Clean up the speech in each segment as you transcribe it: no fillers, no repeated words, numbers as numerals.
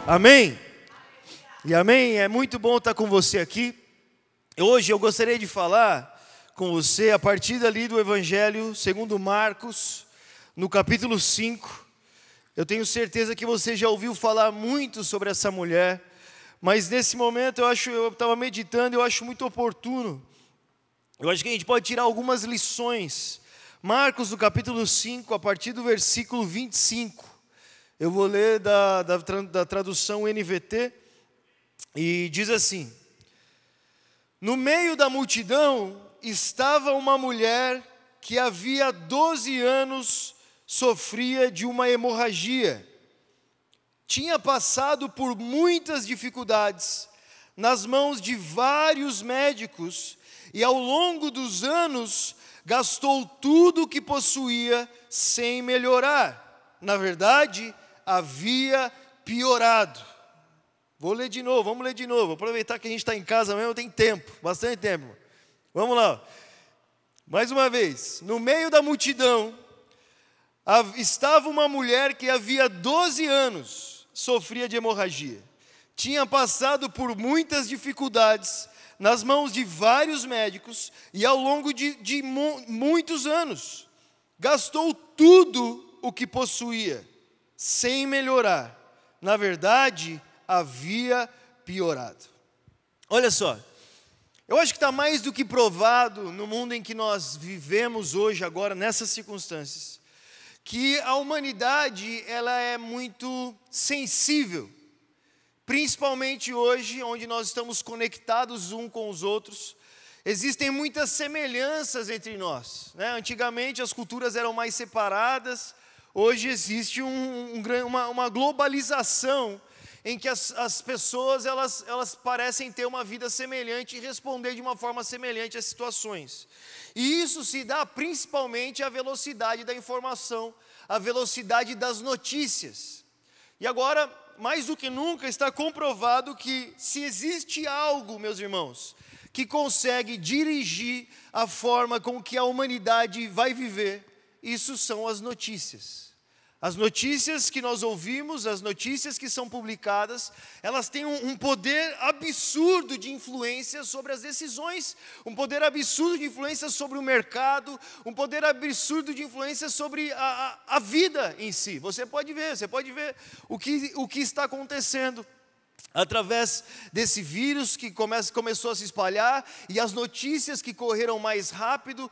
Amém? E amém, é muito bom estar com você aqui. Hoje eu gostaria de falar com você a partir dali do Evangelho segundo Marcos, no capítulo 5. Eu tenho certeza que você já ouviu falar muito sobre essa mulher, mas nesse momento eu estava meditando e eu acho muito oportuno. Eu acho que a gente pode tirar algumas lições. Marcos, no capítulo 5, a partir do versículo 25. Eu vou ler da tradução NVT, e diz assim: no meio da multidão estava uma mulher que havia 12 anos sofria de uma hemorragia. Tinha passado por muitas dificuldades nas mãos de vários médicos e ao longo dos anos gastou tudo o que possuía sem melhorar. Na verdade, havia piorado. Vamos ler de novo. Aproveitar que a gente está em casa mesmo, tem tempo, bastante tempo. Vamos lá. Mais uma vez. No meio da multidão estava uma mulher que havia 12 anos sofria de hemorragia. Tinha passado por muitas dificuldades nas mãos de vários médicos e ao longo de muitos anos gastou tudo o que possuía sem melhorar. Na verdade, havia piorado. Olha só, eu acho que está mais do que provado no mundo em que nós vivemos hoje, agora, nessas circunstâncias, que a humanidade ela é muito sensível, principalmente hoje, onde nós estamos conectados uns com os outros. Existem muitas semelhanças entre nós, né? Antigamente as culturas eram mais separadas. Hoje existe uma globalização em que as pessoas elas parecem ter uma vida semelhante e responder de uma forma semelhante às situações. E isso se dá principalmente à velocidade da informação, à velocidade das notícias. E agora, mais do que nunca, está comprovado que se existe algo, meus irmãos, que consegue dirigir a forma com que a humanidade vai viver, isso são as notícias. As notícias que nós ouvimos, as notícias que são publicadas, elas têm um poder absurdo de influência sobre as decisões, um poder absurdo de influência sobre o mercado, um poder absurdo de influência sobre a vida em si. Você pode ver o que está acontecendo através desse vírus que começou a se espalhar, e as notícias que correram mais rápido,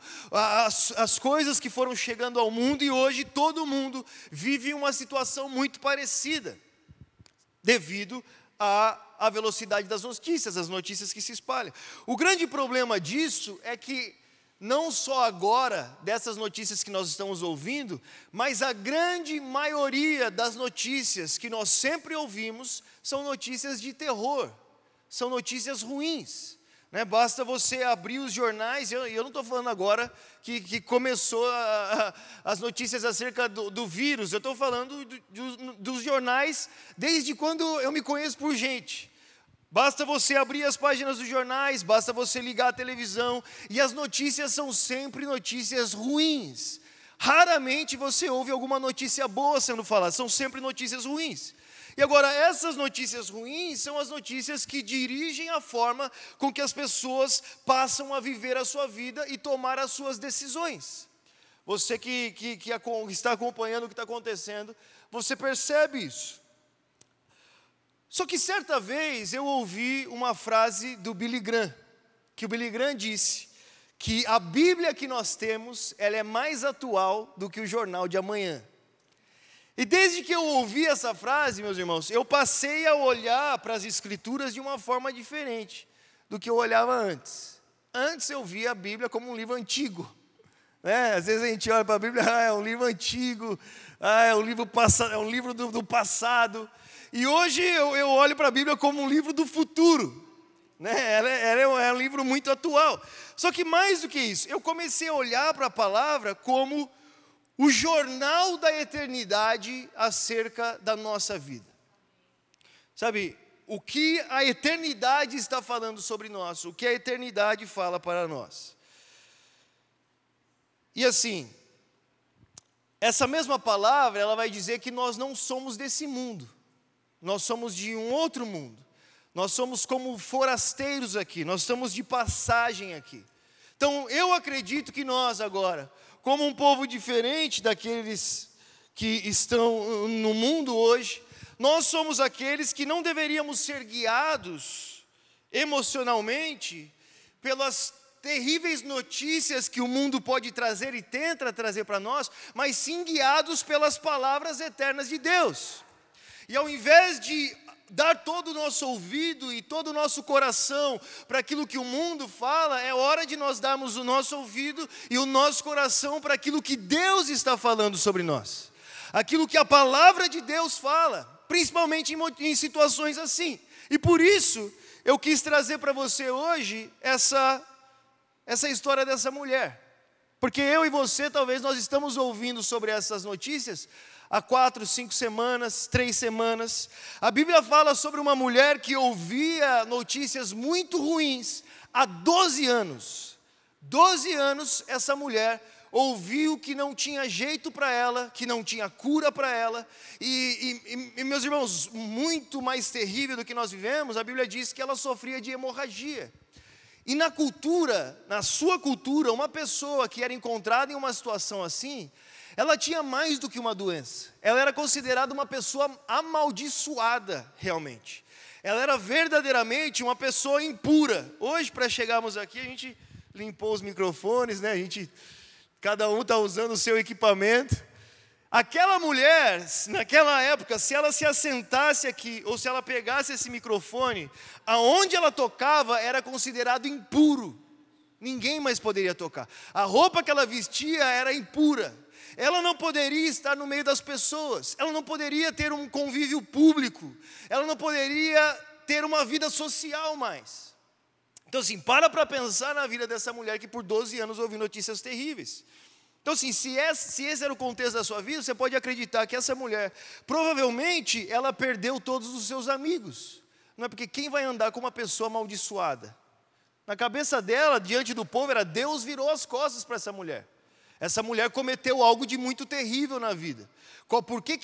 as coisas que foram chegando ao mundo, e hoje todo mundo vive uma situação muito parecida, devido à velocidade das notícias, as notícias que se espalham. O grande problema disso é que não só agora, dessas notícias que nós estamos ouvindo, mas a grande maioria das notícias que nós sempre ouvimos são notícias de terror, são notícias ruins, né? Basta você abrir os jornais, eu não estou falando agora que começou as notícias acerca do vírus, eu estou falando dos jornais desde quando eu me conheço por gente. Basta você abrir as páginas dos jornais, basta você ligar a televisão, e as notícias são sempre notícias ruins. Raramente você ouve alguma notícia boa sendo falada, são sempre notícias ruins. E agora, essas notícias ruins são as notícias que dirigem a forma com que as pessoas passam a viver a sua vida e tomar as suas decisões. Você que está acompanhando o que está acontecendo, você percebe isso. Só que certa vez eu ouvi uma frase do Billy Graham, que o Billy Graham disse que a Bíblia que nós temos, ela é mais atual do que o jornal de amanhã. E desde que eu ouvi essa frase, meus irmãos, eu passei a olhar para as Escrituras de uma forma diferente do que eu olhava antes. Antes eu via a Bíblia como um livro antigo, né? Às vezes a gente olha para a Bíblia, é um livro antigo, é um livro do passado. E hoje eu olho para a Bíblia como um livro do futuro, né? Ela é um livro muito atual. Só que mais do que isso, eu comecei a olhar para a palavra como o jornal da eternidade acerca da nossa vida. Sabe, o que a eternidade está falando sobre nós, o que a eternidade fala para nós. E assim, essa mesma palavra, ela vai dizer que nós não somos desse mundo. nós somos de um outro mundo. Nós somos como forasteiros aqui, nós estamos de passagem aqui. Então, eu acredito que nós agora, como um povo diferente daqueles que estão no mundo hoje, nós somos aqueles que não deveríamos ser guiados emocionalmente pelas terríveis notícias que o mundo pode trazer e tenta trazer para nós, mas sim guiados pelas palavras eternas de Deus. E ao invés de dar todo o nosso ouvido e todo o nosso coração para aquilo que o mundo fala, é hora de nós darmos o nosso ouvido e o nosso coração para aquilo que Deus está falando sobre nós. Aquilo que a palavra de Deus fala, principalmente em situações assim. E por isso, eu quis trazer para você hoje essa história dessa mulher. Porque eu e você, talvez, nós estamos ouvindo sobre essas notícias há 4, 5 semanas, 3 semanas. A Bíblia fala sobre uma mulher que ouvia notícias muito ruins há 12 anos. 12 anos essa mulher ouviu que não tinha jeito para ela, que não tinha cura para ela. E meus irmãos, muito mais terrível do que nós vivemos, a Bíblia diz que ela sofria de hemorragia. E na cultura, na sua cultura, uma pessoa que era encontrada em uma situação assim, ela tinha mais do que uma doença. Ela era considerada uma pessoa amaldiçoada, realmente. Ela era verdadeiramente uma pessoa impura. Hoje, para chegarmos aqui, a gente limpou os microfones, né? Cada um está usando o seu equipamento. Aquela mulher, naquela época, se ela se assentasse aqui, ou se ela pegasse esse microfone, aonde ela tocava era considerado impuro. Ninguém mais poderia tocar. A roupa que ela vestia era impura. Ela não poderia estar no meio das pessoas. Ela não poderia ter um convívio público. Ela não poderia ter uma vida social mais. Então, assim, para pensar na vida dessa mulher que por 12 anos ouviu notícias terríveis. Então, assim, se esse era o contexto da sua vida, você pode acreditar que essa mulher, provavelmente, ela perdeu todos os seus amigos. Não é porque quem vai andar com uma pessoa amaldiçoada? Na cabeça dela, diante do povo, era Deus virou as costas para essa mulher. Essa mulher cometeu algo de muito terrível na vida. Por que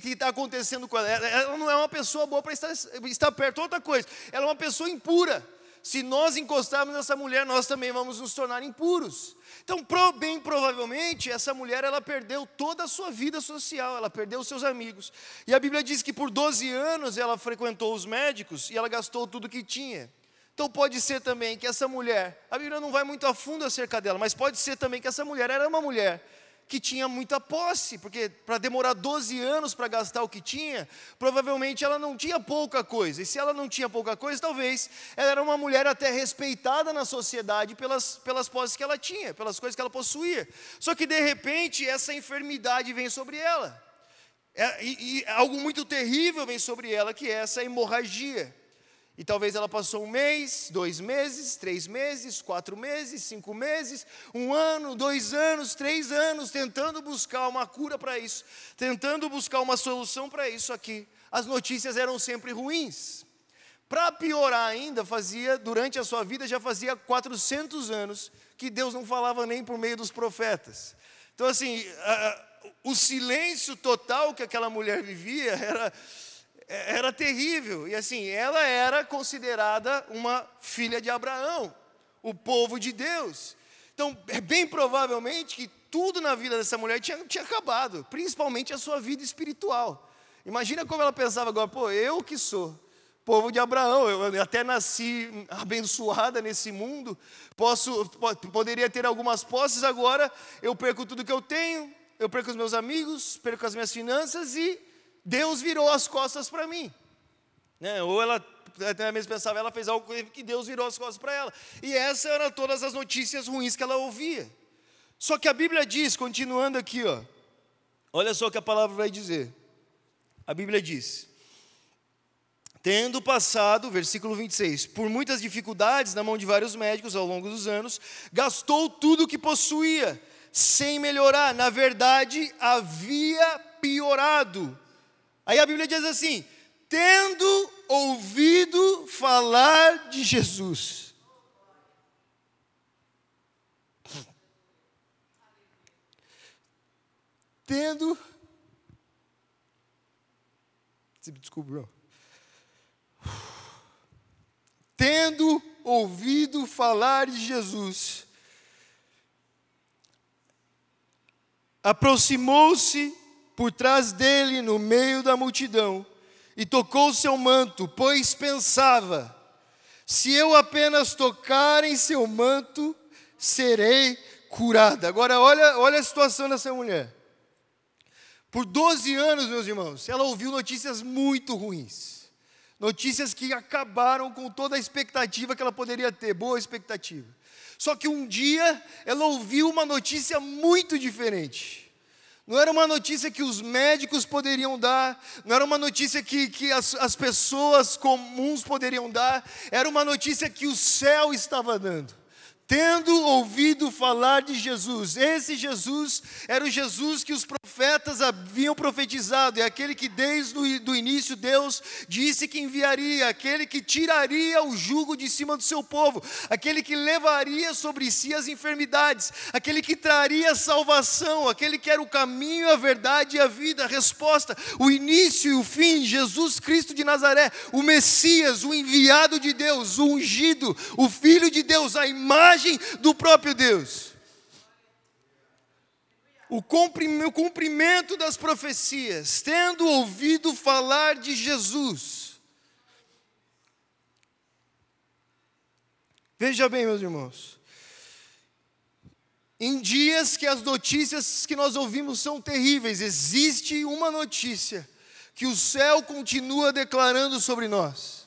está acontecendo com ela? Ela não é uma pessoa boa para estar perto. Outra coisa, ela é uma pessoa impura. Se nós encostarmos nessa mulher, nós também vamos nos tornar impuros. Então, bem provavelmente, essa mulher, ela perdeu toda a sua vida social, ela perdeu os seus amigos. E a Bíblia diz que por 12 anos ela frequentou os médicos e ela gastou tudo que tinha. Então pode ser também que essa mulher, a Bíblia não vai muito a fundo acerca dela, mas pode ser também que essa mulher era uma mulher que tinha muita posse, porque para demorar 12 anos para gastar o que tinha, provavelmente ela não tinha pouca coisa. E se ela não tinha pouca coisa, talvez ela era uma mulher até respeitada na sociedade pelas posses que ela tinha, pelas coisas que ela possuía. Só que de repente essa enfermidade vem sobre ela. E algo muito terrível vem sobre ela, que é essa hemorragia. E talvez ela passou 1 mês, 2 meses, 3 meses, 4 meses, 5 meses, 1 ano, 2 anos, 3 anos, tentando buscar uma cura para isso, tentando buscar uma solução para isso aqui. As notícias eram sempre ruins. Para piorar ainda, durante a sua vida, já fazia 400 anos que Deus não falava nem por meio dos profetas. Então assim, o silêncio total que aquela mulher vivia era terrível. E assim, ela era considerada uma filha de Abraão, o povo de Deus. Então, bem provavelmente que tudo na vida dessa mulher tinha acabado, principalmente a sua vida espiritual. Imagina como ela pensava agora, eu que sou povo de Abraão, eu até nasci abençoada nesse mundo, poderia ter algumas posses, agora eu perco tudo que eu tenho, eu perco os meus amigos, perco as minhas finanças e Deus virou as costas para mim, né? Ou ela até mesmo pensava, ela fez algo que Deus virou as costas para ela. E essas eram todas as notícias ruins que ela ouvia. Só que a Bíblia diz, continuando aqui, olha só o que a palavra vai dizer. A Bíblia diz, tendo passado, versículo 26, por muitas dificuldades na mão de vários médicos ao longo dos anos, gastou tudo o que possuía, sem melhorar. Na verdade, havia piorado. Aí a Bíblia diz assim, tendo ouvido falar de Jesus. Desculpa, bro. ouvido falar de Jesus, aproximou-se por trás dele no meio da multidão e tocou seu manto, pois pensava: se eu apenas tocar em seu manto, serei curada. Agora olha a situação dessa mulher. Por 12 anos, meus irmãos, ela ouviu notícias muito ruins. Notícias que acabaram com toda a expectativa que ela poderia ter, boa expectativa. Só que um dia ela ouviu uma notícia muito diferente. Não era uma notícia que os médicos poderiam dar, não era uma notícia que as pessoas comuns poderiam dar, era uma notícia que o céu estava dando. Tendo ouvido falar de Jesus, esse Jesus era o Jesus que os profetas haviam profetizado, é aquele que desde o início Deus disse que enviaria, aquele que tiraria o jugo de cima do seu povo, aquele que levaria sobre si as enfermidades, aquele que traria salvação, aquele que era o caminho, a verdade e a vida, a resposta, o início e o fim, Jesus Cristo de Nazaré, o Messias, o enviado de Deus, o ungido, o Filho de Deus, a imagem do próprio Deus. O cumprimento das profecias, tendo ouvido falar de Jesus. Veja bem, meus irmãos, em dias que as notícias que nós ouvimos são terríveis, existe uma notícia que o céu continua declarando sobre nós.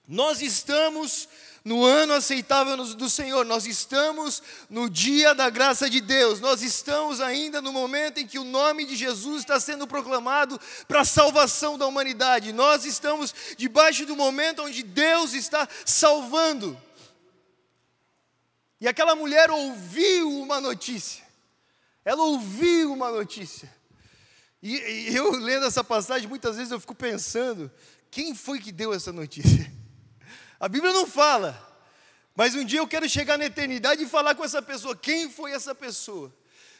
Nós estamos no ano aceitável do Senhor, nós estamos no dia da graça de Deus, nós estamos ainda no momento em que o nome de Jesus está sendo proclamado para a salvação da humanidade, nós estamos debaixo do momento onde Deus está salvando. E aquela mulher ouviu uma notícia, ela ouviu uma notícia, e eu lendo essa passagem, muitas vezes eu fico pensando, quem foi que deu essa notícia? A Bíblia não fala, mas um dia eu quero chegar na eternidade e falar com essa pessoa. Quem foi essa pessoa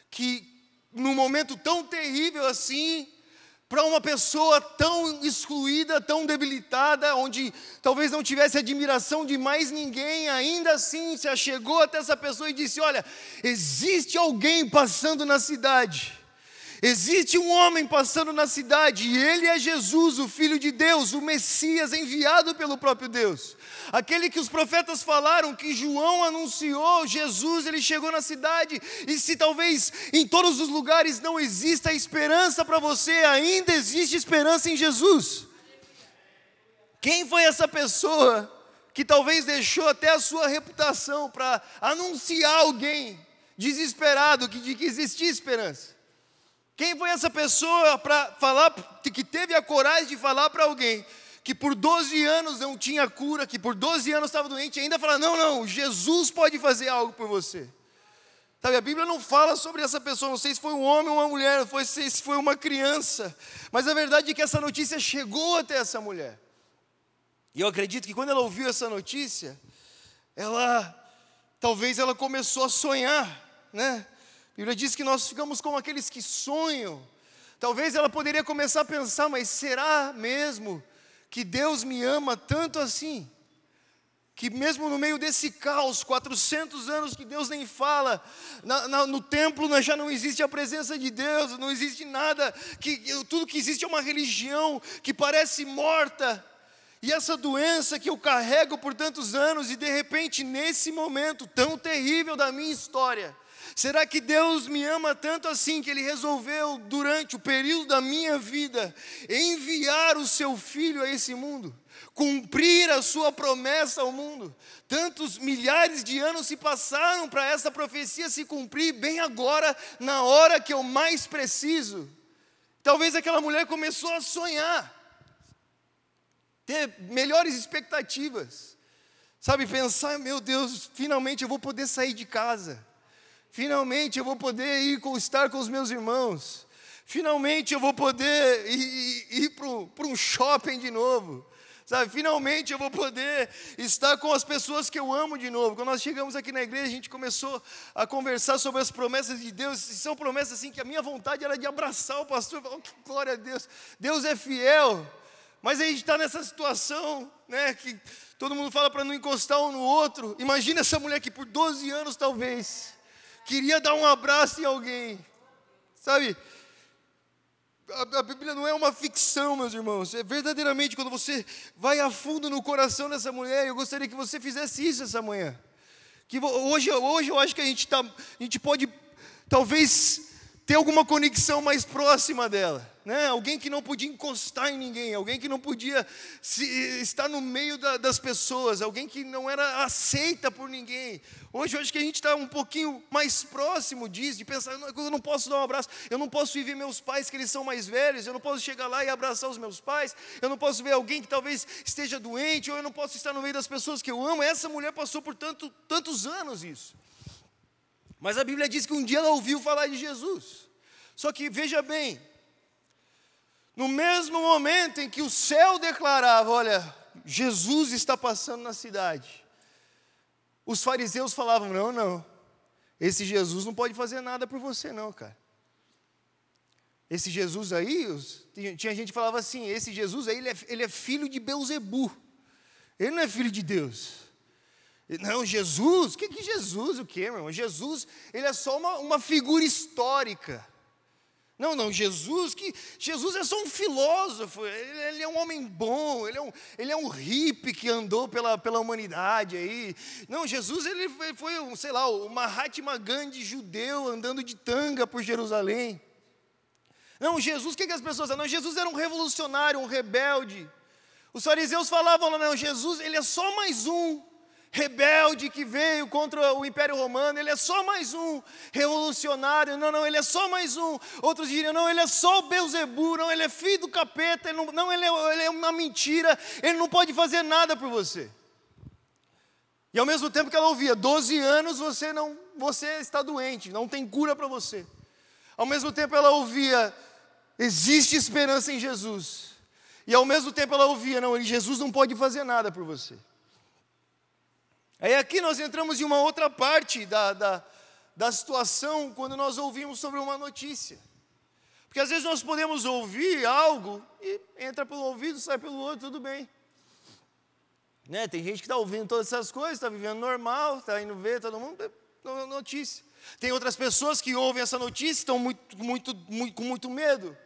que, num momento tão terrível assim, para uma pessoa tão excluída, tão debilitada, onde talvez não tivesse admiração de mais ninguém, ainda assim se achegou até essa pessoa e disse: olha, existe alguém passando na cidade. Existe um homem passando na cidade, e ele é Jesus, o Filho de Deus, o Messias enviado pelo próprio Deus. Aquele que os profetas falaram, que João anunciou, Jesus, ele chegou na cidade, e se talvez em todos os lugares não exista esperança para você, ainda existe esperança em Jesus. Quem foi essa pessoa que talvez deixou até a sua reputação para anunciar alguém desesperado de que existia esperança? Quem foi essa pessoa para falar, que teve a coragem de falar para alguém que por 12 anos não tinha cura, que por 12 anos estava doente, e ainda falar: não, Jesus pode fazer algo por você? Sabe, a Bíblia não fala sobre essa pessoa, não sei se foi um homem ou uma mulher, não sei se foi uma criança, mas a verdade é que essa notícia chegou até essa mulher. E eu acredito que quando ela ouviu essa notícia, talvez ela começou a sonhar, né? A Bíblia diz que nós ficamos como aqueles que sonham. Talvez ela poderia começar a pensar: mas será mesmo que Deus me ama tanto assim? Que mesmo no meio desse caos, 400 anos que Deus nem fala, no templo já não existe a presença de Deus, não existe nada, tudo que existe é uma religião que parece morta. E essa doença que eu carrego por tantos anos, e de repente nesse momento tão terrível da minha história, será que Deus me ama tanto assim que Ele resolveu, durante o período da minha vida, enviar o Seu Filho a esse mundo? Cumprir a Sua promessa ao mundo? Tantos milhares de anos se passaram para essa profecia se cumprir bem agora, na hora que eu mais preciso. Talvez aquela mulher começou a sonhar, ter melhores expectativas, sabe, pensar: meu Deus, finalmente eu vou poder sair de casa. Finalmente eu vou poder estar com os meus irmãos. Finalmente eu vou poder ir para um shopping de novo. Sabe, finalmente eu vou poder estar com as pessoas que eu amo de novo. Quando nós chegamos aqui na igreja, a gente começou a conversar sobre as promessas de Deus. E são promessas assim que a minha vontade era de abraçar o pastor. Oh, glória a Deus. Deus é fiel. Mas aí a gente está nessa situação, né, que todo mundo fala para não encostar um no outro. Imagina essa mulher que por 12 anos talvez queria dar um abraço em alguém, sabe? A Bíblia não é uma ficção, meus irmãos. É verdadeiramente quando você vai a fundo no coração dessa mulher. Eu gostaria que você fizesse isso essa manhã. Que hoje eu acho que a gente pode talvez ter alguma conexão mais próxima dela, né? Alguém que não podia encostar em ninguém, alguém que não podia estar no meio das pessoas, alguém que não era aceita por ninguém. Hoje eu acho que a gente está um pouquinho mais próximo disso, de pensar, eu não posso dar um abraço, eu não posso ir ver meus pais que eles são mais velhos, eu não posso chegar lá e abraçar os meus pais, eu não posso ver alguém que talvez esteja doente, ou eu não posso estar no meio das pessoas que eu amo. Essa mulher passou por tantos anos isso. Mas a Bíblia diz que um dia ela ouviu falar de Jesus. Só que veja bem, no mesmo momento em que o céu declarava, olha, Jesus está passando na cidade, os fariseus falavam, não, esse Jesus não pode fazer nada por você não, cara. Esse Jesus aí, tinha gente que falava assim, esse Jesus aí, ele é filho de Belzebu, ele não é filho de Deus. Não, Jesus, que Jesus, o quê, meu irmão? Jesus, ele é só uma figura histórica. Não, Jesus é só um filósofo, ele é um homem bom, ele é um hippie que andou pela humanidade aí. Não, Jesus, ele foi, sei lá, o Mahatma Gandhi judeu andando de tanga por Jerusalém. Não, Jesus, o que as pessoas falam? Não, Jesus era um revolucionário, um rebelde. Os fariseus falavam, não, Jesus, ele é só mais um rebelde que veio contra o Império Romano, ele é só mais um revolucionário, não, ele é só mais um. Outros diriam, não, ele é só o Belzebu, não, ele é filho do capeta, ele é uma mentira, ele não pode fazer nada por você. E ao mesmo tempo que ela ouvia, 12 anos você está doente, não tem cura para você. Ao mesmo tempo ela ouvia, existe esperança em Jesus. E ao mesmo tempo ela ouvia, não, Jesus não pode fazer nada por você. Aí aqui nós entramos em uma outra parte da situação, quando nós ouvimos sobre uma notícia. Porque às vezes nós podemos ouvir algo, e entra pelo ouvido, sai pelo outro, tudo bem. Né? Tem gente que está ouvindo todas essas coisas, está vivendo normal, está indo ver todo mundo, notícia. Tem outras pessoas que ouvem essa notícia, estão com muito medo.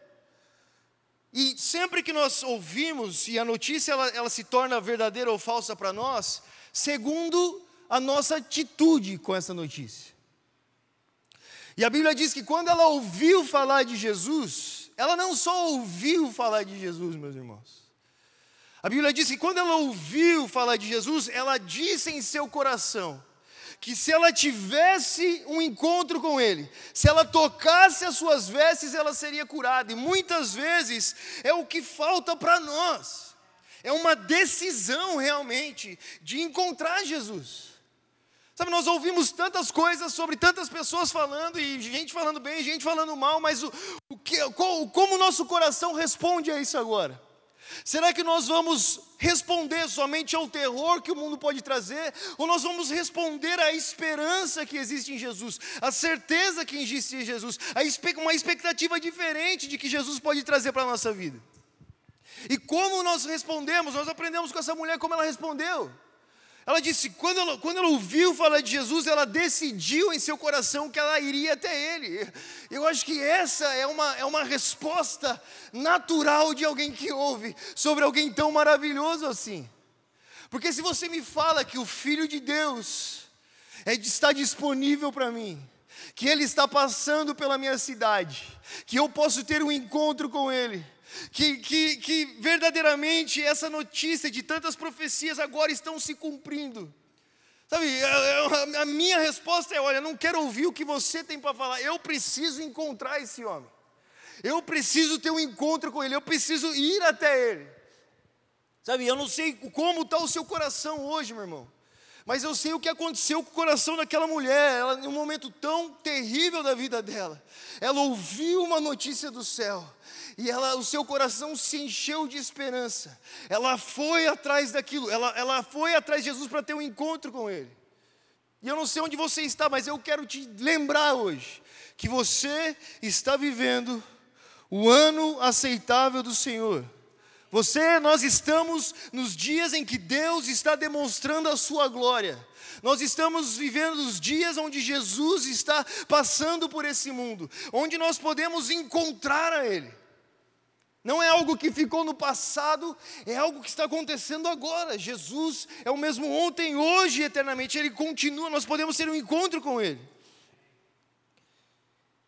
E sempre que nós ouvimos, e a notícia ela se torna verdadeira ou falsa para nós, segundo a nossa atitude com essa notícia. E a Bíblia diz que quando ela ouviu falar de Jesus, ela não só ouviu falar de Jesus, meus irmãos. A Bíblia diz que quando ela ouviu falar de Jesus, ela disse em seu coração que se ela tivesse um encontro com Ele, se ela tocasse as suas vestes, ela seria curada. E muitas vezes é o que falta para nós. É uma decisão realmente de encontrar Jesus. Sabe, nós ouvimos tantas coisas sobre tantas pessoas falando, e gente falando bem, gente falando mal, mas como o nosso coração responde a isso agora? Será que nós vamos responder somente ao terror que o mundo pode trazer? Ou nós vamos responder à esperança que existe em Jesus, à certeza que existe em Jesus, uma expectativa diferente de que Jesus pode trazer para a nossa vida? E como nós respondemos? Nós aprendemos com essa mulher como ela respondeu. Ela disse, quando ela ouviu falar de Jesus, ela decidiu em seu coração que ela iria até Ele. Eu acho que essa é uma resposta natural de alguém que ouve sobre alguém tão maravilhoso assim. Porque se você me fala que o Filho de Deus está disponível para mim, que Ele está passando pela minha cidade, que eu posso ter um encontro com Ele, que verdadeiramente essa notícia de tantas profecias agora estão se cumprindo. Sabe, a minha resposta é, olha, não quero ouvir o que você tem para falar, eu preciso encontrar esse homem, eu preciso ter um encontro com ele, eu preciso ir até ele. Sabe, eu não sei como está o seu coração hoje, meu irmão, mas eu sei o que aconteceu com o coração daquela mulher. Ela, em um momento tão terrível da vida dela, ela ouviu uma notícia do céu, e o seu coração se encheu de esperança. Ela foi atrás daquilo, ela foi atrás de Jesus para ter um encontro com Ele. E eu não sei onde você está, mas eu quero te lembrar hoje, que você está vivendo o ano aceitável do Senhor, Nós estamos nos dias em que Deus está demonstrando a sua glória. Nós estamos vivendo os dias onde Jesus está passando por esse mundo, onde nós podemos encontrar a Ele. Não é algo que ficou no passado, é algo que está acontecendo agora. Jesus é o mesmo ontem, hoje e eternamente. Ele continua, nós podemos ter um encontro com Ele.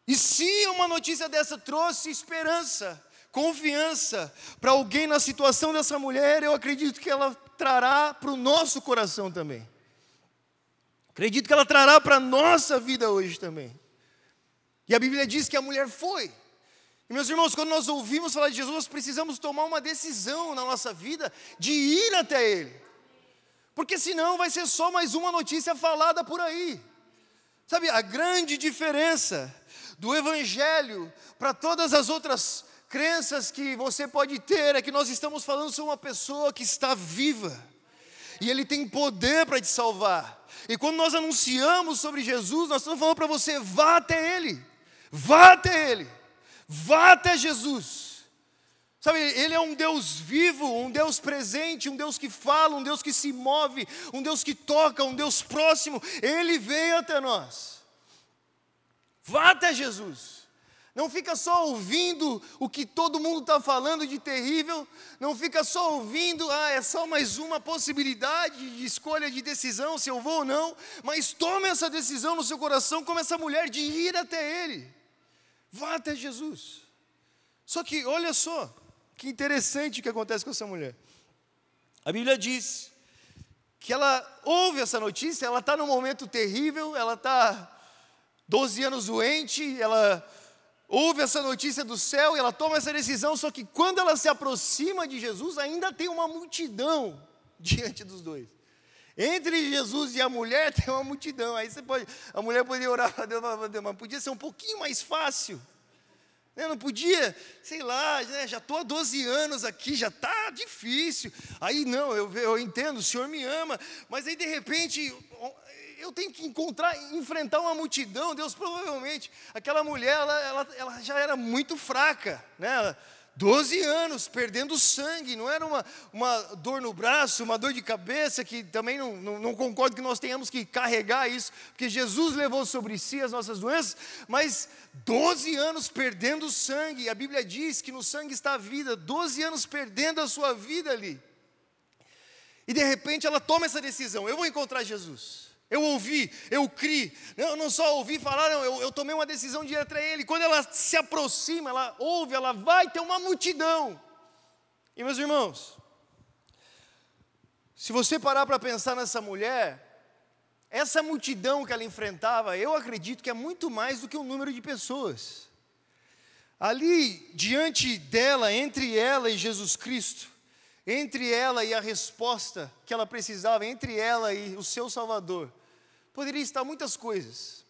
E se uma notícia dessa trouxe esperança, confiança para alguém na situação dessa mulher, eu acredito que ela trará para o nosso coração também. Acredito que ela trará para a nossa vida hoje também. E a Bíblia diz que a mulher foi. E meus irmãos, quando nós ouvimos falar de Jesus, nós precisamos tomar uma decisão na nossa vida de ir até Ele. Porque senão vai ser só mais uma notícia falada por aí. Sabe, a grande diferença do Evangelho para todas as outras crenças que você pode ter é que nós estamos falando sobre uma pessoa que está viva. E Ele tem poder para te salvar. E quando nós anunciamos sobre Jesus, nós estamos falando para você, vá até Ele. Vá até Ele. Vá até Jesus. Sabe, Ele é um Deus vivo, um Deus presente, um Deus que fala, um Deus que se move, um Deus que toca, um Deus próximo. Ele veio até nós. Vá até Jesus. Não fica só ouvindo o que todo mundo está falando de terrível. Não fica só ouvindo, é só mais uma possibilidade de escolha de decisão, se eu vou ou não. Mas tome essa decisão no seu coração, como essa mulher, de ir até Ele. Vá até Jesus. Só que, olha só, que interessante o que acontece com essa mulher. A Bíblia diz que ela ouve essa notícia, ela está num momento terrível, ela está 12 anos doente, ela ouve essa notícia do céu e ela toma essa decisão, só que quando ela se aproxima de Jesus, ainda tem uma multidão diante dos dois. Entre Jesus e a mulher tem uma multidão. Aí a mulher poderia orar para Deus, mas podia ser um pouquinho mais fácil. Não podia, sei lá, já estou há 12 anos aqui, já está difícil. Aí não, eu entendo, o Senhor me ama, mas aí de repente eu tenho que enfrentar uma multidão. Deus, provavelmente, aquela mulher, ela já era muito fraca, né? 12 anos, perdendo sangue, não era uma dor no braço, uma dor de cabeça, que também não concordo que nós tenhamos que carregar isso, porque Jesus levou sobre si as nossas doenças, mas 12 anos perdendo sangue, a Bíblia diz que no sangue está a vida, 12 anos perdendo a sua vida ali, e de repente ela toma essa decisão, eu vou encontrar Jesus. Eu ouvi, eu criei, eu não só ouvi falar, não, eu tomei uma decisão de ir até Ele. Quando ela se aproxima, ela ouve, ela vai ter uma multidão. E meus irmãos, se você parar para pensar nessa mulher, essa multidão que ela enfrentava, eu acredito que é muito mais do que um número de pessoas. Ali, diante dela, entre ela e Jesus Cristo, entre ela e a resposta que ela precisava, entre ela e o seu Salvador, poderia estar muitas coisas.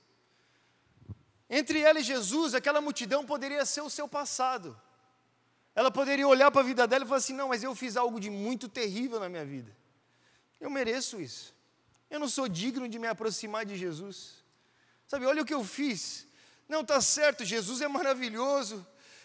Entre ela e Jesus, aquela multidão poderia ser o seu passado. Ela poderia olhar para a vida dela e falar assim, não, mas eu fiz algo de muito terrível na minha vida. Eu mereço isso. Eu não sou digno de me aproximar de Jesus. Sabe, olha o que eu fiz. Não, está certo, Jesus é maravilhoso.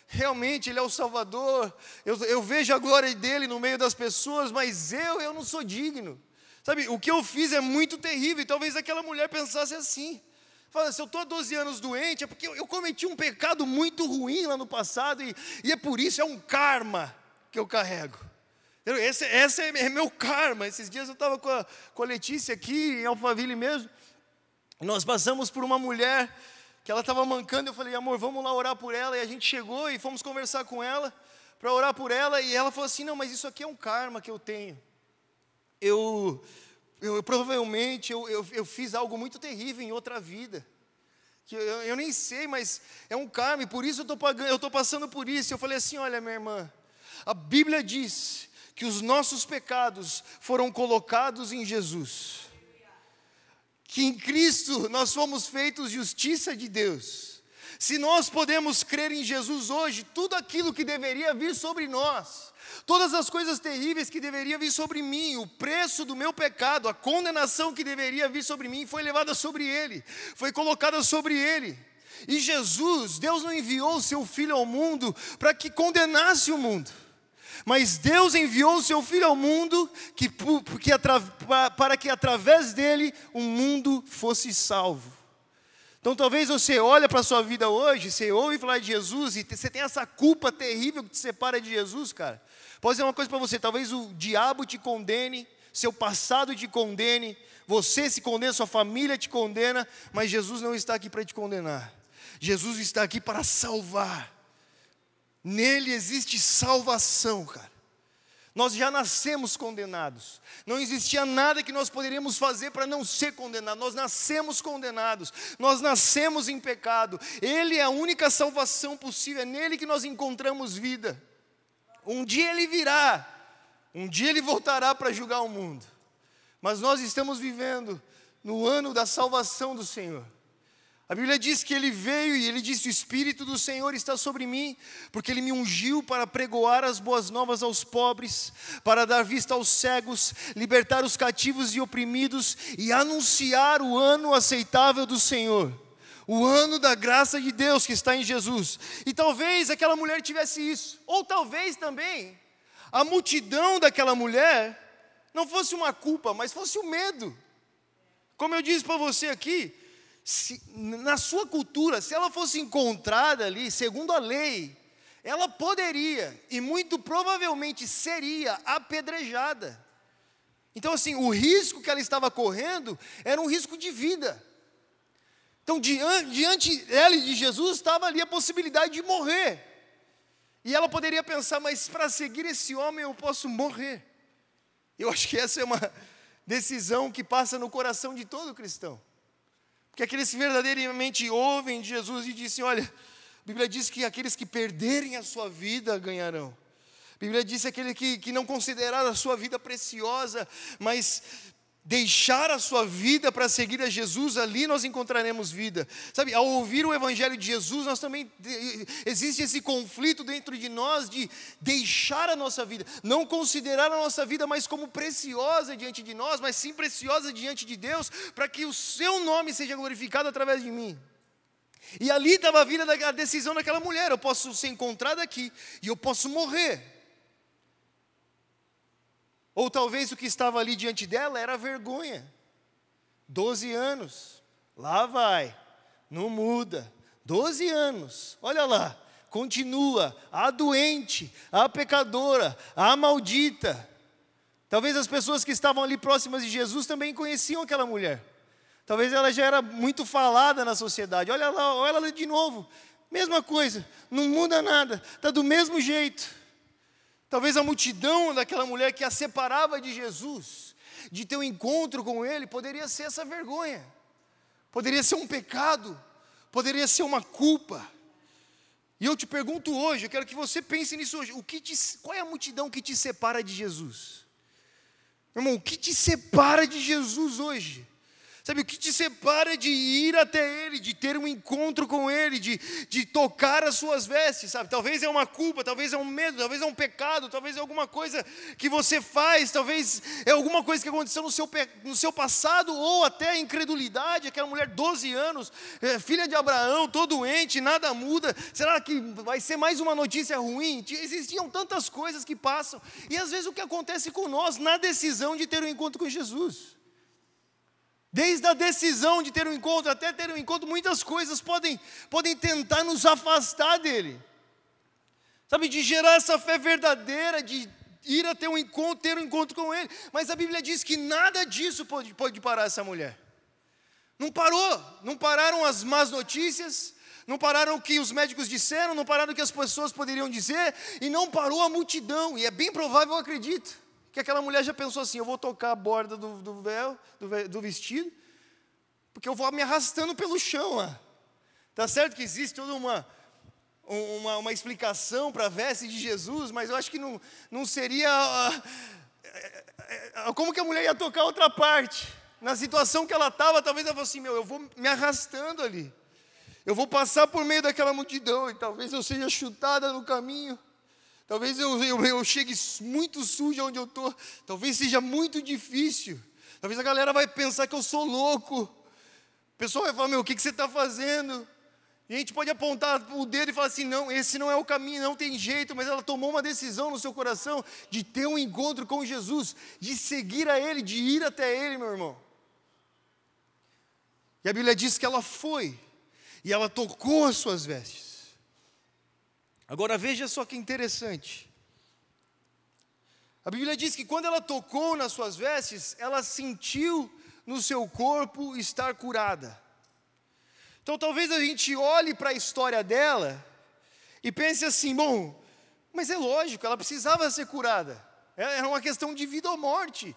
Realmente, Ele é o Salvador. Eu vejo a glória dEle no meio das pessoas, mas eu não sou digno. Sabe, o que eu fiz é muito terrível, e talvez aquela mulher pensasse assim, fala, se eu estou há 12 anos doente, é porque eu cometi um pecado muito ruim lá no passado, e é por isso, é um karma que eu carrego. Esse é meu karma. Esses dias eu estava com a Letícia aqui, em Alphaville mesmo, e nós passamos por uma mulher, que ela estava mancando, eu falei, amor, vamos lá orar por ela, e a gente chegou e fomos conversar com ela, para orar por ela, e ela falou assim, não, mas isso aqui é um karma que eu tenho. Eu provavelmente fiz algo muito terrível em outra vida, que eu nem sei, mas é um karma, e por isso eu estou passando por isso. Eu falei assim, olha minha irmã, a Bíblia diz que os nossos pecados foram colocados em Jesus, que em Cristo nós fomos feitos justiça de Deus. Se nós podemos crer em Jesus hoje, tudo aquilo que deveria vir sobre nós, todas as coisas terríveis que deveriam vir sobre mim, o preço do meu pecado, a condenação que deveria vir sobre mim, foi levada sobre Ele, foi colocada sobre Ele. E Jesus, Deus não enviou o seu Filho ao mundo para que condenasse o mundo. Mas Deus enviou o seu Filho ao mundo para que através dele o mundo fosse salvo. Então talvez você olhe para a sua vida hoje, você ouve falar de Jesus e você tem essa culpa terrível que te separa de Jesus, cara. Posso dizer uma coisa para você, talvez o diabo te condene, seu passado te condene, você se condena, sua família te condena, mas Jesus não está aqui para te condenar. Jesus está aqui para salvar. Nele existe salvação, cara. Nós já nascemos condenados. Não existia nada que nós poderíamos fazer para não ser condenados. Nós nascemos condenados. Nós nascemos em pecado. Ele é a única salvação possível. É nele que nós encontramos vida. Um dia ele virá. Um dia ele voltará para julgar o mundo. Mas nós estamos vivendo no ano da salvação do Senhor. A Bíblia diz que ele veio e ele disse: o Espírito do Senhor está sobre mim, porque ele me ungiu para pregoar as boas novas aos pobres, para dar vista aos cegos, libertar os cativos e oprimidos e anunciar o ano aceitável do Senhor, o ano da graça de Deus que está em Jesus. E talvez aquela mulher tivesse isso, ou talvez também a multidão daquela mulher não fosse uma culpa, mas fosse o medo. Como eu disse para você aqui, na sua cultura, se ela fosse encontrada ali, segundo a lei, ela poderia, e muito provavelmente seria, apedrejada. Então assim, o risco que ela estava correndo, era um risco de vida. Então diante dela e de Jesus, estava ali a possibilidade de morrer. E ela poderia pensar, mas para seguir esse homem eu posso morrer. Eu acho que essa é uma decisão que passa no coração de todo cristão. Porque aqueles que verdadeiramente ouvem de Jesus e dizem: olha, a Bíblia diz que aqueles que perderem a sua vida ganharão. A Bíblia diz que aquele que não considerar a sua vida preciosa, mas deixar a sua vida para seguir a Jesus, ali nós encontraremos vida. Sabe, ao ouvir o Evangelho de Jesus, nós também, existe esse conflito dentro de nós de deixar a nossa vida, não considerar a nossa vida mais como preciosa diante de nós, mas sim preciosa diante de Deus, para que o seu nome seja glorificado através de mim. E ali estava a vida a decisão daquela mulher: eu posso ser encontrado aqui e eu posso morrer. Ou talvez o que estava ali diante dela era vergonha. 12 anos, lá vai, não muda. 12 anos, olha lá, continua, a doente, a pecadora, a maldita. Talvez as pessoas que estavam ali próximas de Jesus também conheciam aquela mulher. Talvez ela já era muito falada na sociedade. Olha lá, olha ela de novo, mesma coisa, não muda nada, está do mesmo jeito. Talvez a multidão daquela mulher que a separava de Jesus, de ter um encontro com Ele, poderia ser essa vergonha, poderia ser um pecado, poderia ser uma culpa. E eu te pergunto hoje, eu quero que você pense nisso hoje: qual é a multidão que te separa de Jesus? Meu irmão, o que te separa de Jesus hoje? Sabe, o que te separa de ir até Ele, de ter um encontro com Ele, de tocar as suas vestes, sabe? Talvez é uma culpa, talvez é um medo, talvez é um pecado, talvez é alguma coisa que você faz, talvez é alguma coisa que aconteceu no seu passado, ou até a incredulidade. Aquela mulher, 12 anos, filha de Abraão, todo doente, nada muda. Será que vai ser mais uma notícia ruim? Existiam tantas coisas que passam. E às vezes o que acontece com nós, na decisão de ter um encontro com Jesus. Desde a decisão de ter um encontro até ter um encontro, muitas coisas podem tentar nos afastar dele. Sabe, de gerar essa fé verdadeira, de ir até um encontro, ter um encontro com ele. Mas a Bíblia diz que nada disso pode parar essa mulher. Não parou, não pararam as más notícias, não pararam o que os médicos disseram, não pararam o que as pessoas poderiam dizer, e não parou a multidão. E é bem provável, eu acredito, que aquela mulher já pensou assim: eu vou tocar a borda do véu, do vestido, porque eu vou me arrastando pelo chão lá. Tá certo que existe toda uma explicação para a veste de Jesus, mas eu acho que não seria... como que a mulher ia tocar outra parte? Na situação que ela estava, talvez ela fosse assim: eu vou me arrastando ali, eu vou passar por meio daquela multidão, e talvez eu seja chutada no caminho. Talvez eu chegue muito sujo onde eu estou. Talvez seja muito difícil. Talvez a galera vai pensar que eu sou louco. O pessoal vai falar: meu, o que você está fazendo? E a gente pode apontar o dedo e falar assim, não, esse não é o caminho, não tem jeito, mas ela tomou uma decisão no seu coração de ter um encontro com Jesus, de seguir a Ele, de ir até Ele, meu irmão. E a Bíblia diz que ela foi, e ela tocou as suas vestes. Agora veja só que interessante. A Bíblia diz que quando ela tocou nas suas vestes, ela sentiu no seu corpo estar curada. Então talvez a gente olhe para a história dela e pense assim, bom, mas é lógico, ela precisava ser curada. Era uma questão de vida ou morte.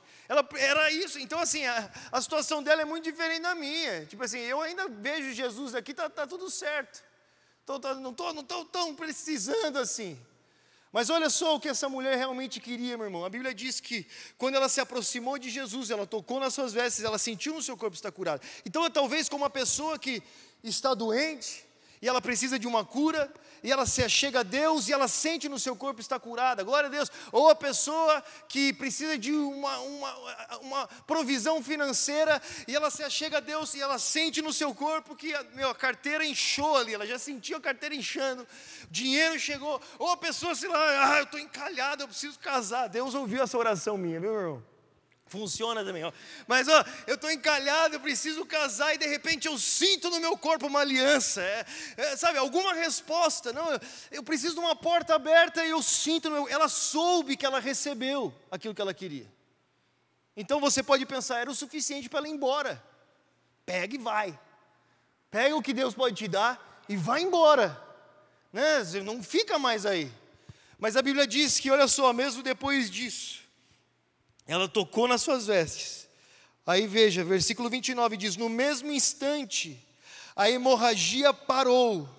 Era isso. Então assim, a situação dela é muito diferente da minha. Tipo assim, eu ainda vejo Jesus aqui, tá tudo certo. Não estou tão precisando assim. Mas olha só o que essa mulher realmente queria, meu irmão. A Bíblia diz que quando ela se aproximou de Jesus, ela tocou nas suas vestes, ela sentiu no seu corpo estar curado. Então é talvez como uma pessoa que está doente, e ela precisa de uma cura, e ela se achega a Deus, e ela sente no seu corpo estar curada, glória a Deus. Ou a pessoa que precisa de uma provisão financeira, e ela se achega a Deus, e ela sente no seu corpo que a carteira inchou ali, ela já sentiu a carteira inchando, dinheiro chegou. Ou a pessoa, sei lá, eu estou encalhado, eu preciso casar. Deus ouviu essa oração minha, viu, irmão? Funciona também, ó. Mas eu estou encalhado, eu preciso casar, e de repente eu sinto no meu corpo uma aliança, sabe, alguma resposta. Não, eu preciso de uma porta aberta, e eu sinto, ela soube que ela recebeu aquilo que ela queria. Então você pode pensar, era o suficiente para ela ir embora. Pega e vai. Pega o que Deus pode te dar e vai embora, né? Não fica mais aí. Mas a Bíblia diz que, olha só, mesmo depois disso, ela tocou nas suas vestes. Aí veja, versículo 29 diz, no mesmo instante, a hemorragia parou,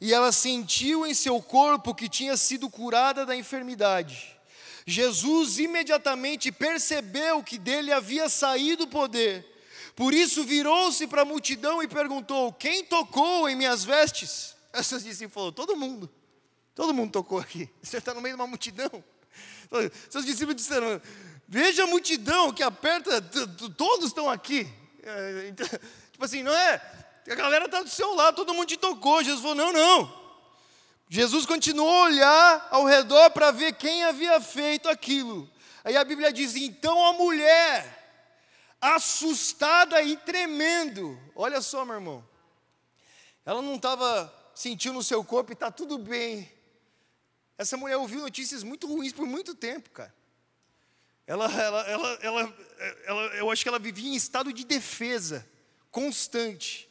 e ela sentiu em seu corpo que tinha sido curada da enfermidade. Jesus imediatamente percebeu que dele havia saído o poder. Por isso virou-se para a multidão e perguntou, quem tocou em minhas vestes? Seus discípulos falaram, todo mundo tocou aqui. Você está no meio de uma multidão. Seus discípulos disseram, veja a multidão que aperta, todos estão aqui. Então, tipo assim, não é? A galera está do seu lado, todo mundo te tocou. Jesus falou, não. Jesus continuou a olhar ao redor para ver quem havia feito aquilo. Aí a Bíblia diz, então a mulher, assustada e tremendo, olha só, meu irmão, ela não estava sentindo no seu corpo e está tudo bem. Essa mulher ouviu notícias muito ruins por muito tempo, cara. Eu acho que ela vivia em estado de defesa constante,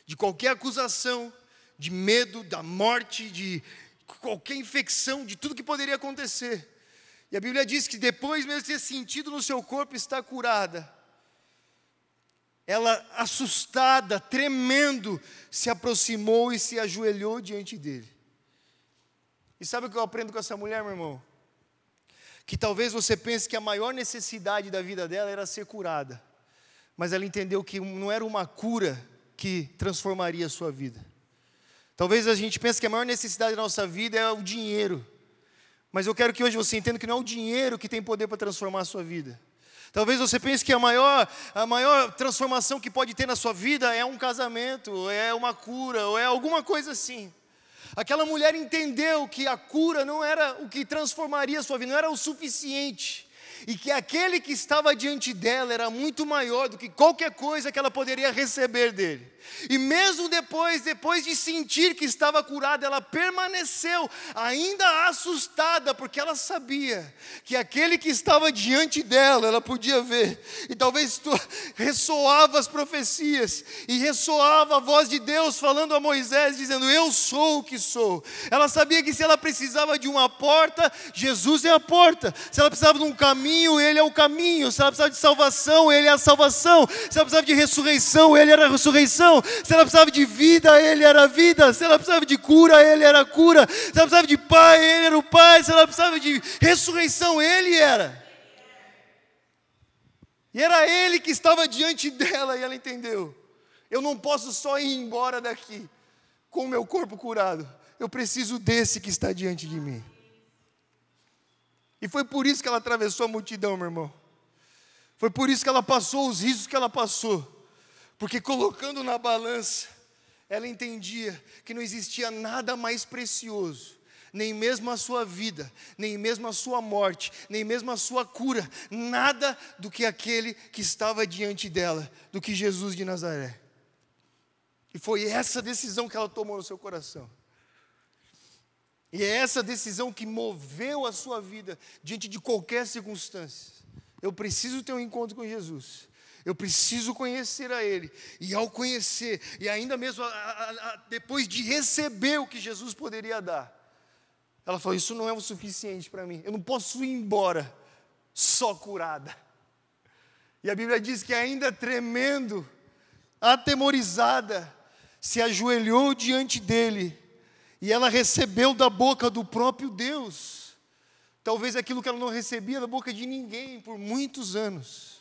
de qualquer acusação, de medo, da morte, de qualquer infecção, de tudo que poderia acontecer. E a Bíblia diz que depois mesmo de ter sentido no seu corpo estar curada, ela, assustada, tremendo, se aproximou e se ajoelhou diante dele. E sabe o que eu aprendo com essa mulher, meu irmão? Que talvez você pense que a maior necessidade da vida dela era ser curada, mas ela entendeu que não era uma cura que transformaria a sua vida. Talvez a gente pense que a maior necessidade da nossa vida é o dinheiro, mas eu quero que hoje você entenda que não é o dinheiro que tem poder para transformar a sua vida. Talvez você pense que a maior transformação que pode ter na sua vida é um casamento, é uma cura, ou é alguma coisa assim. Aquela mulher entendeu que a cura não era o que transformaria a sua vida, não era o suficiente. E que aquele que estava diante dela era muito maior do que qualquer coisa que ela poderia receber dele. E mesmo depois de sentir que estava curada, ela permaneceu ainda assustada, porque ela sabia que aquele que estava diante dela, ela podia ver. E talvez ressoava as profecias, e ressoava a voz de Deus falando a Moisés, dizendo, eu sou o que sou. Ela sabia que se ela precisava de uma porta, Jesus é a porta. Se ela precisava de um caminho, Ele é o caminho. Se ela precisava de salvação, Ele é a salvação. Se ela precisava de ressurreição, Ele era a ressurreição. Se ela precisava de vida, Ele era a vida. Se ela precisava de cura, Ele era a cura. Se ela precisava de pai, Ele era o pai. Se ela precisava de ressurreição, Ele era. E era Ele que estava diante dela, e ela entendeu. Eu não posso só ir embora daqui com o meu corpo curado. Eu preciso desse que está diante de mim. E foi por isso que ela atravessou a multidão, meu irmão. Foi por isso que ela passou os riscos que ela passou. Porque colocando na balança, ela entendia que não existia nada mais precioso, nem mesmo a sua vida, nem mesmo a sua morte, nem mesmo a sua cura, nada do que aquele que estava diante dela, do que Jesus de Nazaré. E foi essa decisão que ela tomou no seu coração. E é essa decisão que moveu a sua vida diante de qualquer circunstância. Eu preciso ter um encontro com Jesus. Eu preciso conhecer a Ele. E ao conhecer, e ainda mesmo depois de receber o que Jesus poderia dar, ela falou, isso não é o suficiente para mim. Eu não posso ir embora só curada. E a Bíblia diz que ainda tremendo, atemorizada, se ajoelhou diante dele. E ela recebeu da boca do próprio Deus. Talvez aquilo que ela não recebia da boca de ninguém por muitos anos.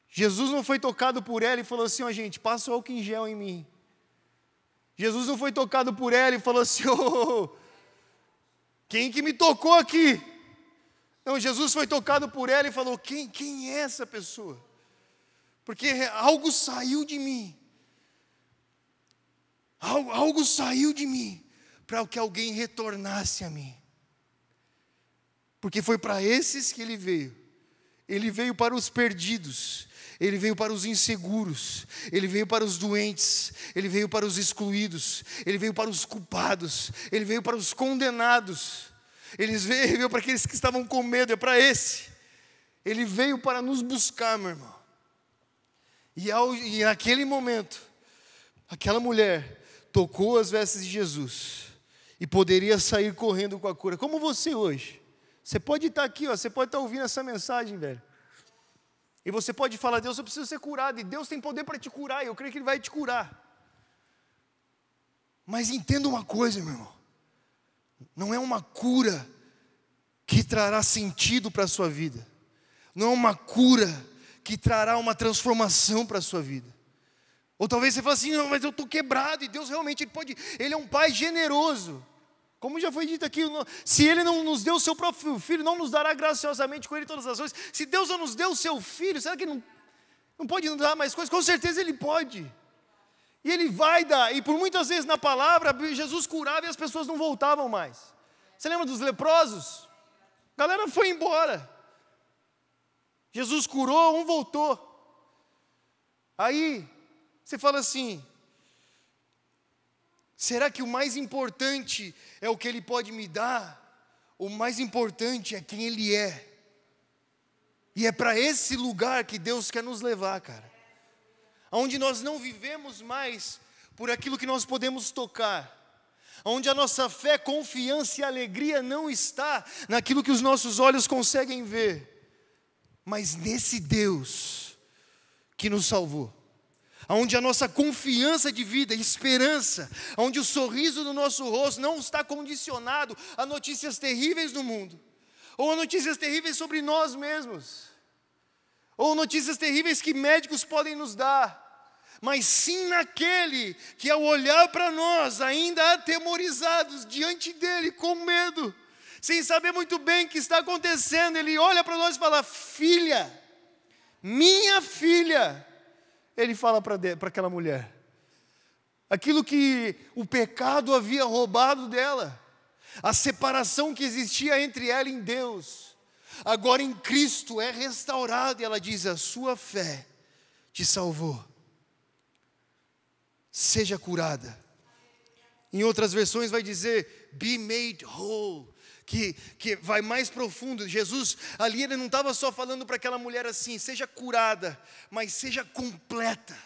Jesus não foi tocado por ela e falou assim, ó gente, passa o álcool em gel em mim. Jesus não foi tocado por ela e falou assim, quem que me tocou aqui? Não, Jesus foi tocado por ela e falou, quem é essa pessoa? Porque algo saiu de mim. Algo saiu de mim para que alguém retornasse a mim. Porque foi para esses que ele veio. Ele veio para os perdidos. Ele veio para os inseguros. Ele veio para os doentes. Ele veio para os excluídos. Ele veio para os culpados. Ele veio para os condenados. Ele veio para aqueles que estavam com medo. É para esse. Ele veio para nos buscar, meu irmão. E naquele momento, aquela mulher tocou as vestes de Jesus e poderia sair correndo com a cura. Como você hoje. Você pode estar aqui, ó, você pode estar ouvindo essa mensagem, velho. E você pode falar, Deus, eu preciso ser curado. E Deus tem poder para te curar, e eu creio que Ele vai te curar. Mas entenda uma coisa, meu irmão. Não é uma cura que trará sentido para a sua vida. Não é uma cura que trará uma transformação para a sua vida. Ou talvez você fale assim, não, mas eu estou quebrado, e Deus realmente Ele é um Pai generoso. Como já foi dito aqui, se Ele não nos deu o seu próprio Filho, não nos dará graciosamente com Ele todas as coisas. Se Deus não nos deu o seu Filho, será que Ele não pode nos dar mais coisas? Com certeza Ele pode. E Ele vai dar. E por muitas vezes na palavra, Jesus curava e as pessoas não voltavam mais. Você lembra dos leprosos? A galera foi embora. Jesus curou, um voltou. Aí, você fala assim, será que o mais importante é o que Ele pode me dar? O mais importante é quem Ele é. E é para esse lugar que Deus quer nos levar, cara. Onde nós não vivemos mais por aquilo que nós podemos tocar. Onde a nossa fé, confiança e alegria não está naquilo que os nossos olhos conseguem ver. Mas nesse Deus que nos salvou. Onde a nossa confiança de vida, esperança, onde o sorriso do nosso rosto não está condicionado a notícias terríveis do mundo, ou a notícias terríveis sobre nós mesmos, ou notícias terríveis que médicos podem nos dar, mas sim naquele que ao olhar para nós, ainda atemorizados diante dele, com medo, sem saber muito bem o que está acontecendo, Ele olha para nós e fala, filha, minha filha. Ele fala para aquela mulher, aquilo que o pecado havia roubado dela, a separação que existia entre ela e Deus, agora em Cristo é restaurada, e ela diz, a sua fé te salvou, seja curada. Em outras versões vai dizer, be made whole, que vai mais profundo. Jesus, ali Ele não estava só falando para aquela mulher assim, seja curada, mas seja completa.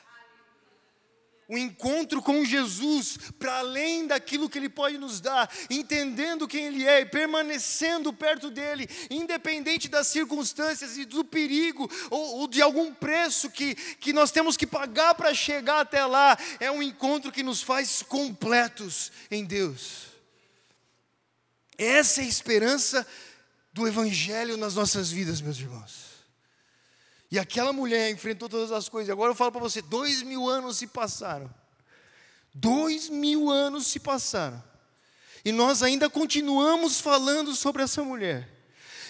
O encontro com Jesus, para além daquilo que Ele pode nos dar, entendendo quem Ele é e permanecendo perto dEle, independente das circunstâncias e do perigo, ou de algum preço que nós temos que pagar para chegar até lá, é um encontro que nos faz completos em Deus. Essa é a esperança do Evangelho nas nossas vidas, meus irmãos. E aquela mulher enfrentou todas as coisas. Agora eu falo para você, 2000 anos se passaram. 2000 anos se passaram. E nós ainda continuamos falando sobre essa mulher.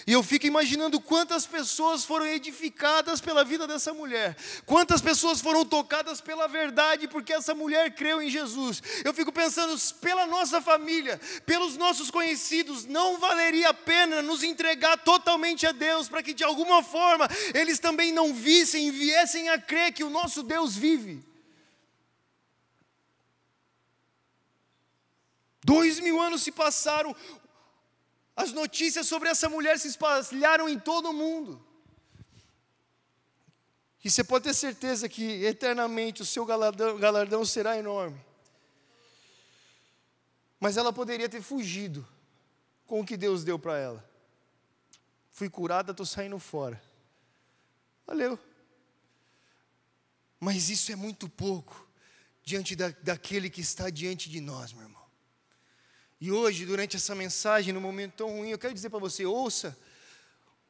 E eu fico imaginando quantas pessoas foram edificadas pela vida dessa mulher. Quantas pessoas foram tocadas pela verdade, porque essa mulher creu em Jesus. Eu fico pensando, pela nossa família, pelos nossos conhecidos, não valeria a pena nos entregar totalmente a Deus, para que de alguma forma eles também não vissem e viessem a crer que o nosso Deus vive. 2000 anos se passaram, as notícias sobre essa mulher se espalharam em todo o mundo. E você pode ter certeza que eternamente o seu galardão será enorme. Mas ela poderia ter fugido com o que Deus deu para ela. Fui curada, estou saindo fora. Valeu. Mas isso é muito pouco diante daquele que está diante de nós, meu irmão. E hoje, durante essa mensagem, num momento tão ruim, eu quero dizer para você, ouça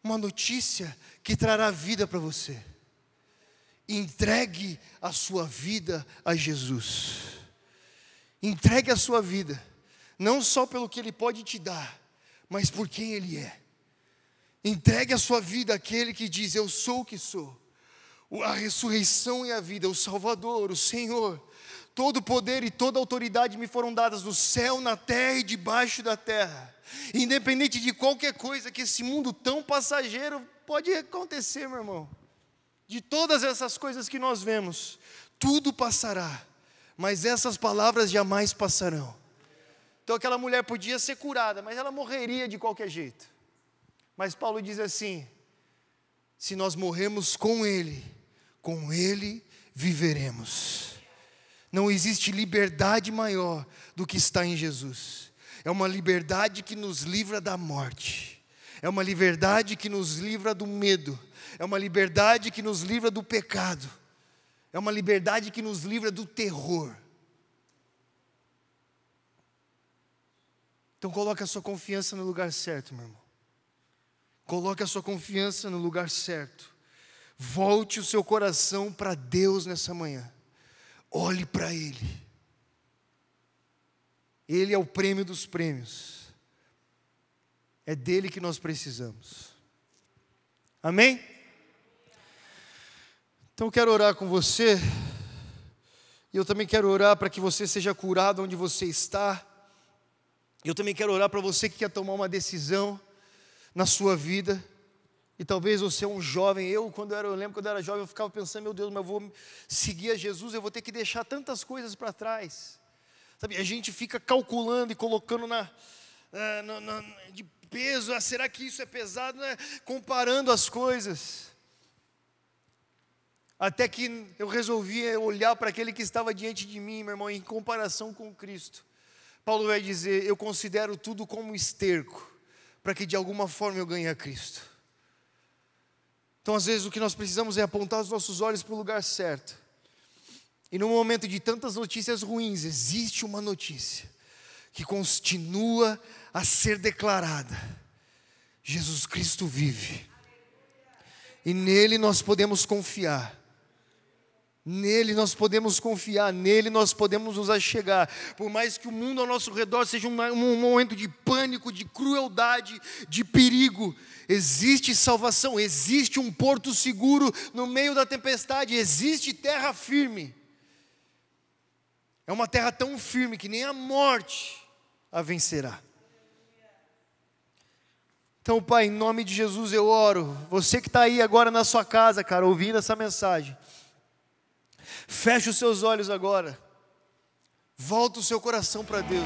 uma notícia que trará vida para você. Entregue a sua vida a Jesus. Entregue a sua vida, não só pelo que Ele pode te dar, mas por quem Ele é. Entregue a sua vida àquele que diz, eu sou o que sou. A ressurreição e a vida, o Salvador, o Senhor. Todo poder e toda autoridade me foram dadas no céu, na terra e debaixo da terra. Independente de qualquer coisa que esse mundo tão passageiro pode acontecer, meu irmão. De todas essas coisas que nós vemos, tudo passará, mas essas palavras jamais passarão. Então aquela mulher podia ser curada, mas ela morreria de qualquer jeito. Mas Paulo diz assim, se nós morrermos com Ele viveremos. Não existe liberdade maior do que está em Jesus. É uma liberdade que nos livra da morte. É uma liberdade que nos livra do medo. É uma liberdade que nos livra do pecado. É uma liberdade que nos livra do terror. Então coloque a sua confiança no lugar certo, meu irmão. Coloque a sua confiança no lugar certo. Volte o seu coração para Deus nessa manhã. Olhe para Ele. Ele é o prêmio dos prêmios. É dele que nós precisamos. Amém? Então eu quero orar com você. E eu também quero orar para que você seja curado onde você está. Eu também quero orar para você que quer tomar uma decisão na sua vida. E talvez você é um jovem. Eu lembro quando eu era jovem, eu ficava pensando, meu Deus, mas eu vou seguir a Jesus, eu vou ter que deixar tantas coisas para trás. Sabe, a gente fica calculando e colocando de peso, será que isso é pesado? Comparando as coisas. Até que eu resolvi olhar para aquele que estava diante de mim, meu irmão, em comparação com Cristo. Paulo vai dizer, eu considero tudo como esterco, para que de alguma forma eu ganhe a Cristo. Então, às vezes, o que nós precisamos é apontar os nossos olhos para o lugar certo. E num momento de tantas notícias ruins, existe uma notícia que continua a ser declarada. Jesus Cristo vive. E nele nós podemos confiar. Nele nós podemos confiar, nele nós podemos nos achegar. Por mais que o mundo ao nosso redor seja um momento de pânico, de crueldade, de perigo, existe salvação, existe um porto seguro no meio da tempestade, existe terra firme. É uma terra tão firme que nem a morte a vencerá. Então, Pai, em nome de Jesus eu oro. Você que está aí agora na sua casa, cara, ouvindo essa mensagem. Feche os seus olhos agora. Volta o seu coração para Deus.